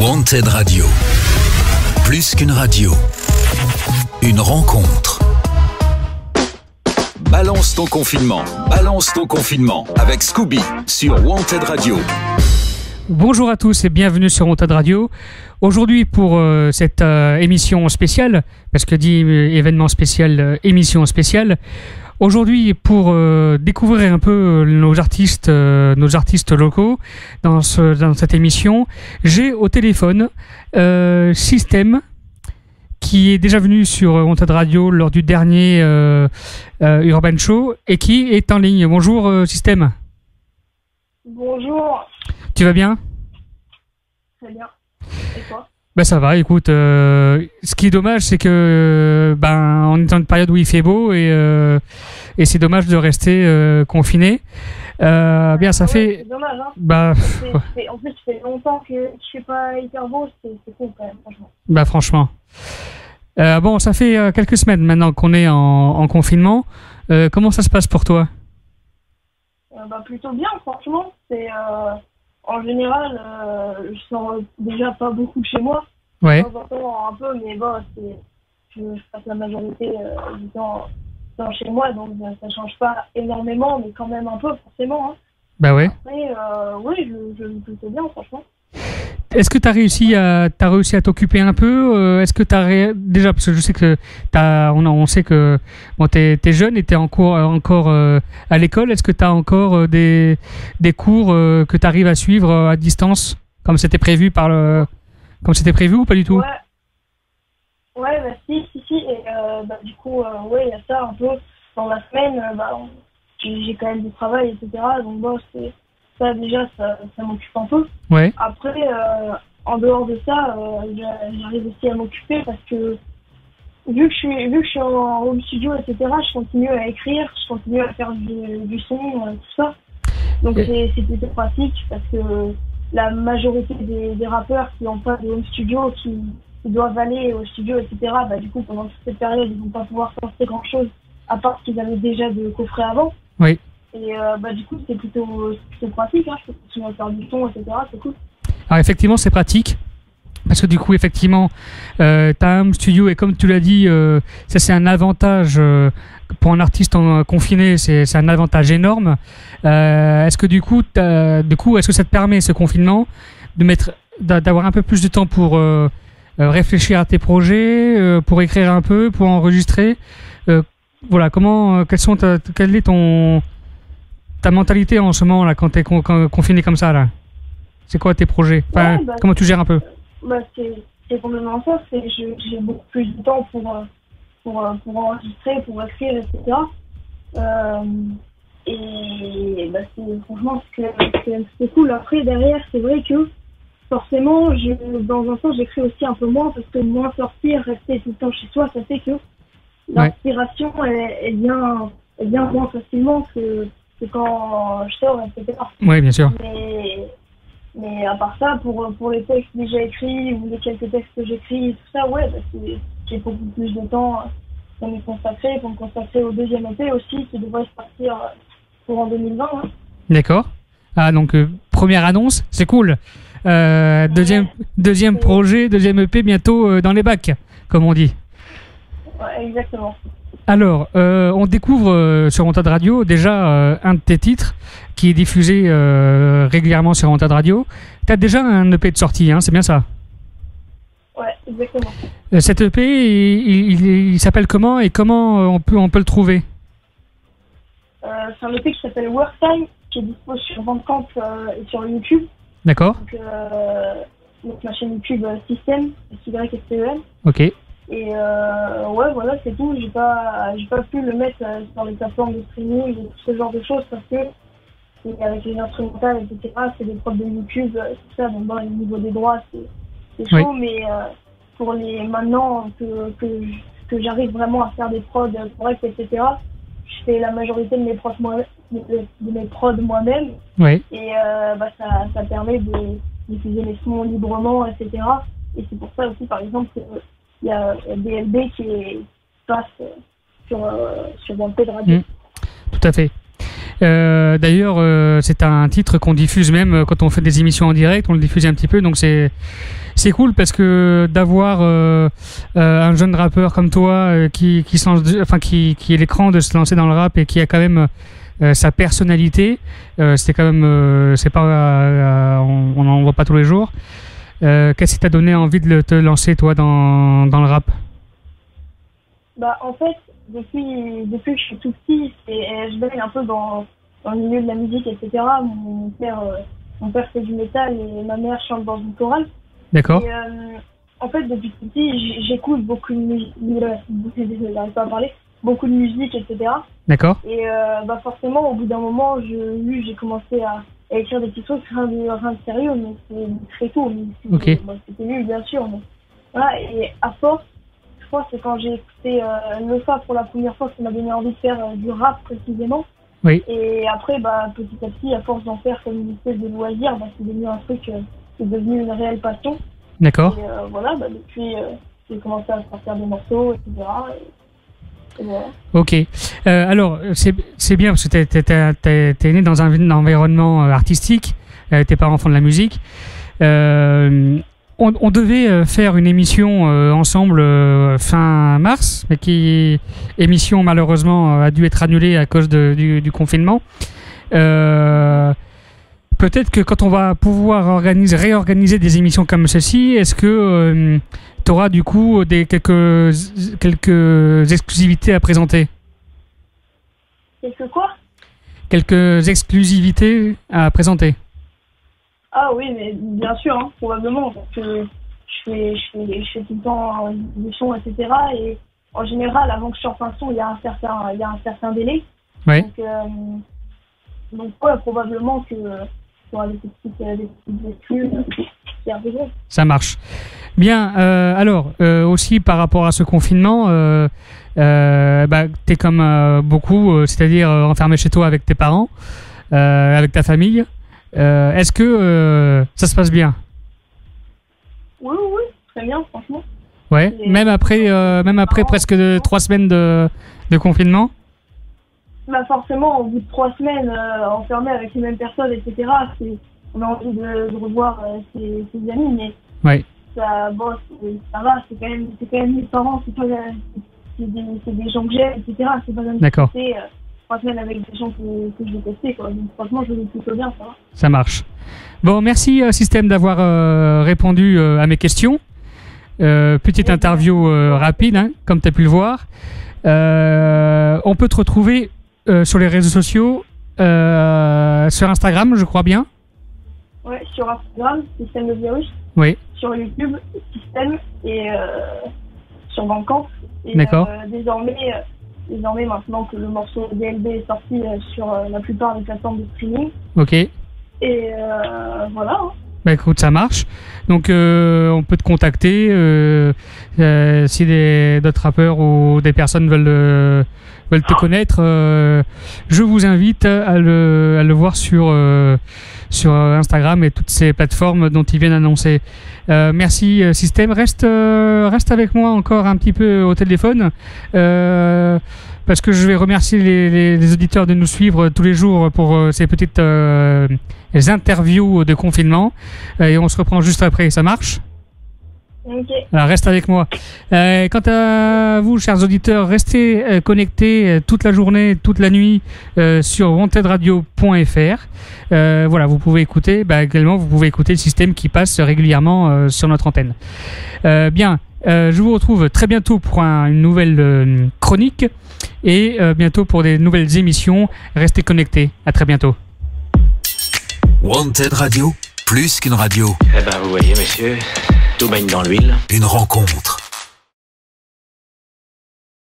Wanted Radio. Plus qu'une radio, une rencontre. Balance ton confinement avec Scooby sur Wanted Radio. Bonjour à tous et bienvenue sur Wanted Radio. Aujourd'hui pour cette émission spéciale, parce que dit événement spécial, émission spéciale. Aujourd'hui pour découvrir un peu nos artistes locaux dans cette émission, j'ai au téléphone Système, qui est déjà venu sur Wanted Radio lors du dernier Urban Show et qui est en ligne. Bonjour Système. Bonjour. Tu vas bien? Très bien. Et toi? Ben ça va, écoute, ce qui est dommage c'est que on est dans une période où il fait beau et c'est dommage de rester confiné. Bien ça fait... C'est dommage, hein. En plus, ça fait longtemps que je fais pas hyper beau, c'est cool quand même, franchement. Bah franchement. Bon, ça fait quelques semaines maintenant qu'on est en confinement. Comment ça se passe pour toi? Plutôt bien, franchement. C'est... En général, je sors déjà pas beaucoup de chez moi. Ouais. De temps en temps, un peu, mais bon, je passe la majorité du temps chez moi, donc ça change pas énormément, mais quand même un peu, forcément. Hein. Bah ouais. Après, oui, je me plutôt bien, franchement. Est-ce que tu as réussi à t'occuper un peu? Est-ce que tu as déjà, parce que je sais que on sait que bon, t'es jeune et t'es encore à l'école. Est-ce que tu as encore des cours que tu arrives à suivre à distance comme c'était prévu ou pas du tout? Ouais, si. Et du coup, ouais, il y a ça un peu dans la semaine. J'ai quand même du travail, etc. Donc bon, ça déjà, ça m'occupe un peu. Ouais. Après, en dehors de ça, j'arrive aussi à m'occuper parce que vu que je suis en home studio, etc., je continue à écrire, je continue à faire du son, tout ça. Donc c'est plutôt pratique parce que la majorité des rappeurs qui n'ont pas de home studio, qui doivent aller au studio, etc., du coup, pendant toute cette période, ils ne vont pas pouvoir sortir grand-chose, à part ce qu'ils avaient déjà de coffret avant. Oui. Et du coup, c'est plutôt pratique, hein. Je peux continuer à faire du son, etc., c'est cool. Alors effectivement, c'est pratique. Parce que du coup, effectivement, tu as un home studio et comme tu l'as dit, ça c'est un avantage pour un artiste confiné, c'est un avantage énorme. Est-ce que du coup, est-ce que ça te permet ce confinement d'avoir un peu plus de temps pour réfléchir à tes projets, pour écrire un peu, pour enregistrer? Voilà, quelle est ta mentalité en ce moment là quand t'es confiné comme ça là? C'est quoi tes projets? Comment tu gères un peu? C'est complètement ça. J'ai beaucoup plus de temps pour enregistrer, pour écrire, etc. Franchement, c'est cool. Après, derrière, c'est vrai que forcément, dans un sens, j'écris aussi un peu moins parce que moins sortir, rester tout le temps chez soi, ça fait que l'inspiration, elle vient moins facilement que quand je sors, etc. Oui, bien sûr. Mais à part ça, pour les textes déjà écrits ou les quelques textes que j'écris, tout ça, j'ai beaucoup plus de temps pour me consacrer au deuxième EP aussi, qui devrait sortir pour en 2020. Hein. D'accord. Ah, donc première annonce, c'est cool. Deuxième projet, deuxième EP bientôt dans les bacs, comme on dit. Ouais, exactement. Alors, on découvre sur Wanted Radio déjà un de tes titres qui est diffusé régulièrement sur Wanted Radio. Tu as déjà un EP de sortie, hein, c'est bien ça? Ouais, exactement. Cet EP, il s'appelle comment et comment on peut le trouver? C'est un EP qui s'appelle Work Time, qui est dispo sur Bandcamp et sur YouTube. D'accord. Donc ma chaîne YouTube Système, SYSTEM. Ok. Et voilà, c'est tout. J'ai pas pu le mettre sur les plateformes de streaming et tout ce genre de choses parce que avec les instrumentales, etc., c'est des prods de YouTube, tout ça. Donc au niveau des droits, c'est chaud, oui. Mais pour maintenant que j'arrive vraiment à faire des prods corrects, etc., je fais la majorité de mes prods moi-même. Oui. Et ça permet de diffuser les sons librement, etc. Et c'est pour ça aussi, par exemple, il y a DLB qui passe sur Wanted Radio. Tout à fait. D'ailleurs, c'est un titre qu'on diffuse même quand on fait des émissions en direct, on le diffuse un petit peu, donc c'est cool parce que d'avoir un jeune rappeur comme toi qui est l'écran de se lancer dans le rap et qui a quand même sa personnalité, c'est quand même c'est pas on n'en voit pas tous les jours. Qu'est-ce qui t'a donné envie de te lancer toi dans le rap? Bah en fait, depuis que je suis tout petit, je baigne un peu dans le milieu de la musique, etc. Mon père fait du métal et ma mère chante dans une chorale. D'accord. Et en fait, depuis tout petit, j'écoute beaucoup de musique, j'arrive pas à parler, beaucoup de musique, etc. D'accord. Et bah forcément, au bout d'un moment, j'ai commencé à écrire des petits trucs, rien de sérieux, mais c'est très tôt. Ok. C'était nul, bien sûr, mais voilà. Et à force, je crois que c'est quand j'ai écouté Lefa pour la première fois qui m'a donné envie de faire du rap précisément. Oui. Et après, bah petit à petit, à force d'en faire comme une espèce de loisir, bah c'est devenu un truc, c'est devenu une réelle passion. D'accord. Et voilà, bah depuis, j'ai commencé à sortir des morceaux, etc. Et voilà. Ok. Alors, c'est bien parce que t'es né dans un environnement artistique. Tes parents font de la musique. On devait faire une émission ensemble fin mars, mais émission malheureusement a dû être annulée à cause du confinement. Peut-être que quand on va pouvoir réorganiser des émissions comme celle-ci, est-ce que tu auras du coup quelques exclusivités à présenter? Quelques quoi? Quelques exclusivités à présenter. Ah oui, mais bien sûr, hein, probablement, parce que je fais tout le temps des sons, etc. Et en général, avant que je sorte un son, il y a un certain délai. Ouais. Donc ouais, probablement que il y aura des petites excuses qui arriveront. Ça marche. Bien, alors, aussi par rapport à ce confinement, t'es comme beaucoup, c'est-à-dire enfermé chez toi avec tes parents, avec ta famille. Est-ce que ça se passe bien? Oui, très bien, franchement. Ouais, même après presque 3 semaines de confinement? Bah forcément, au bout de 3 semaines enfermés avec les mêmes personnes, etc., on a envie de revoir ses amis, mais ouais. Ça va, c'est quand même mes parents, c'est des gens que j'aime, etc. C'est pas comme D'accord. 3 semaines avec des gens que je détestais, quoi. Donc franchement, je vais plutôt bien, ça va. Ça marche. Bon, merci Système d'avoir répondu à mes questions. Petite interview rapide, hein, comme tu as pu le voir. On peut te retrouver sur les réseaux sociaux, sur Instagram, je crois bien. Ouais, sur Instagram, Système de Virus. Oui. Sur YouTube, Système, et sur Bandcamp. Et d'accord. Désormais, maintenant que le morceau DLB est sorti sur la plupart des plateformes de streaming. Ok. Et voilà. Hein. Bah écoute, ça marche. Donc on peut te contacter si d'autres rappeurs ou des personnes veulent te connaître. Je vous invite à le voir sur Instagram et toutes ces plateformes dont ils viennent annoncer. Merci Système. Reste avec moi encore un petit peu au téléphone. Parce que je vais remercier les auditeurs de nous suivre tous les jours pour ces petites interviews de confinement. Et on se reprend juste après, ça marche? Ok. Alors reste avec moi. Quant à vous, chers auditeurs, restez connectés toute la journée, toute la nuit sur wantedradio.fr. Voilà, vous pouvez écouter, également vous pouvez écouter le Système qui passe régulièrement sur notre antenne. Bien, je vous retrouve très bientôt pour une nouvelle chronique et bientôt pour des nouvelles émissions. Restez connectés. À très bientôt. Wanted Radio, plus qu'une radio. Eh ben, vous voyez, monsieur, tout baigne dans l'huile. Une rencontre.